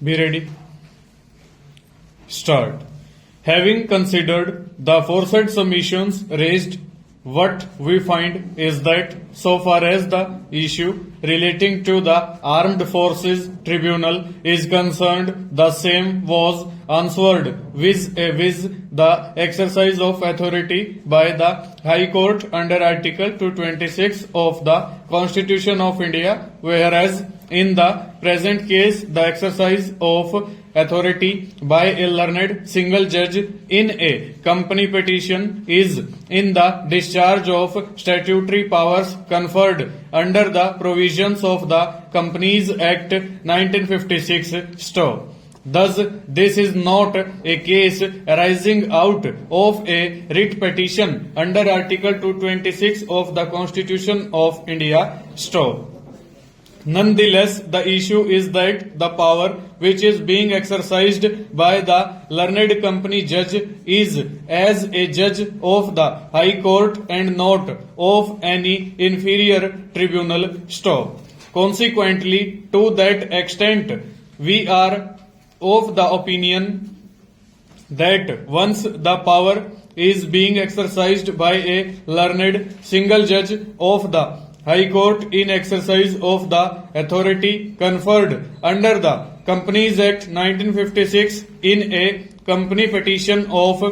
Be ready. Start. Having considered the aforesaid submissions raised, what we find is that so far as the issue relating to the Armed Forces Tribunal is concerned, the same was answered with the exercise of authority by the High Court under Article 226 of the Constitution of India, whereas in the present case the exercise of authority by a learned single judge in a company petition is in the discharge of statutory powers conferred under the provisions of the Companies Act 1956 (STO). Thus, this is not a case arising out of a writ petition under Article 226 of the Constitution of India (STO). Nonetheless, the issue is that the power which is being exercised by the learned company judge is as a judge of the High Court and not of any inferior tribunal (STO). Consequently, to that extent, we are of the opinion that once the power is being exercised by a learned single judge of the High Court in exercise of the authority conferred under the Companies Act 1956 in a company petition of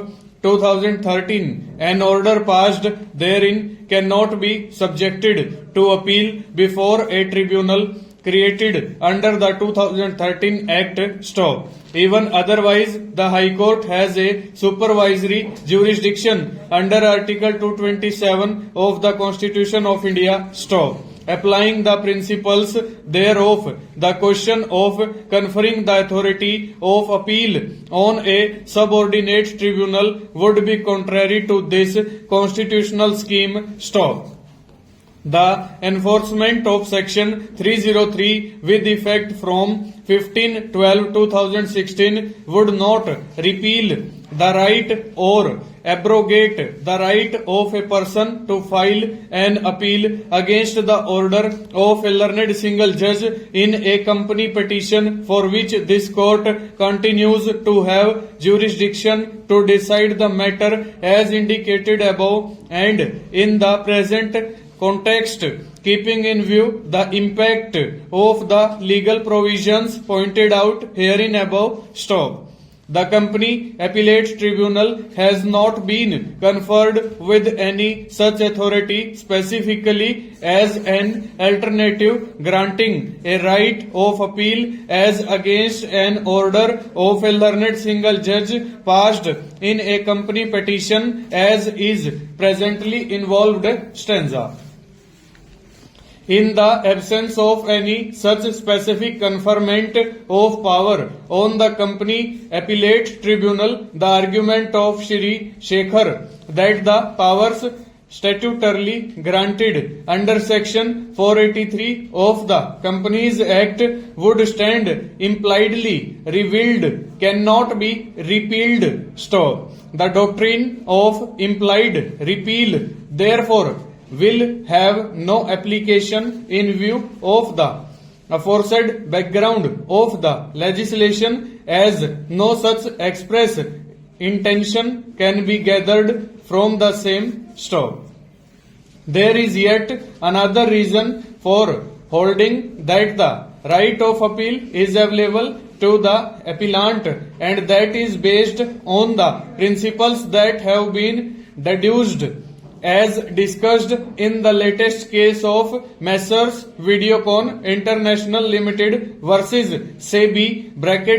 2013, an order passed therein cannot be subjected to appeal before a tribunal created under the 2013 Act (STO). Even otherwise, the High Court has a supervisory jurisdiction under Article 227 of the Constitution of India (STO). Applying the principles thereof, the question of conferring the authority of appeal on a subordinate tribunal would be contrary to this constitutional scheme (STO). The enforcement of Section 303 with effect from 15/12/2016 would not repeal the right or abrogate the right of a person to file an appeal against the order of a learned single judge in a company petition for which this court continues to have jurisdiction to decide the matter as indicated above, and in the present context, keeping in view the impact of the legal provisions pointed out herein above, stop. The Company Appellate Tribunal has not been conferred with any such authority specifically as an alternative granting a right of appeal as against an order of a learned single judge passed in a company petition as is presently involved stanza. In the absence of any such specific conferment of power on the Company Appellate Tribunal, the argument of Shri Shekhar that the powers statutorily granted under Section 483 of the Companies Act would stand impliedly revealed cannot be repealed. Stop. The doctrine of implied repeal, therefore, will have no application in view of the aforesaid background of the legislation, as no such express intention can be gathered from the same. Stop. There is yet another reason for holding that the right of appeal is available to the appellant, and that is based on the principles that have been deduced as discussed in the latest case of Messrs. Videocon International Limited versus SEBI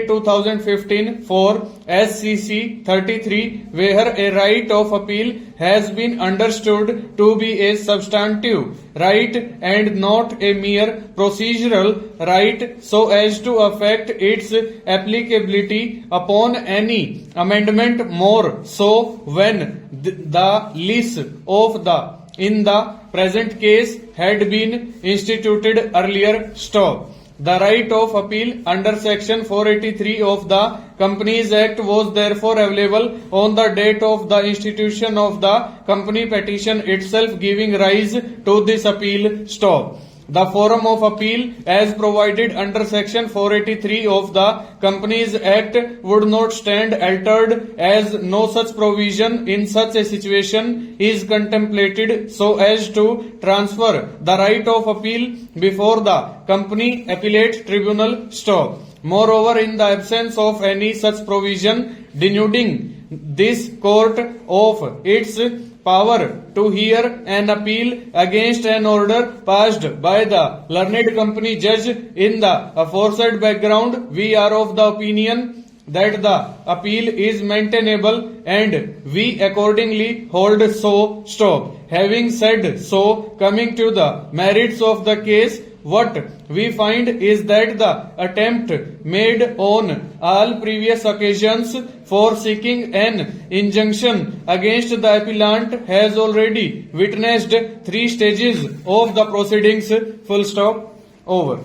(2015) for SCC 33, where a right of appeal has been understood to be a substantive right and not a mere procedural right, so as to affect its applicability upon any amendment, more so when the lease of the in the present case had been instituted earlier. Stop. The right of appeal under Section 483 of the Companies Act was therefore available on the date of the institution of the company petition itself, giving rise to this appeal. Stop. The forum of appeal as provided under section 483 of the Companies Act would not stand altered as no such provision in such a situation is contemplated so as to transfer the right of appeal before the Company Appellate Tribunal. Stop. Moreover, in the absence of any such provision denuding this court of its power to hear an appeal against an order passed by the learned company judge in the aforesaid background, we are of the opinion that the appeal is maintainable and we accordingly hold so. Stop. Having said so, coming to the merits of the case, what we find is that the attempt made on all previous occasions for seeking an injunction against the appellant has already witnessed 3 stages of the proceedings. Full stop. Over.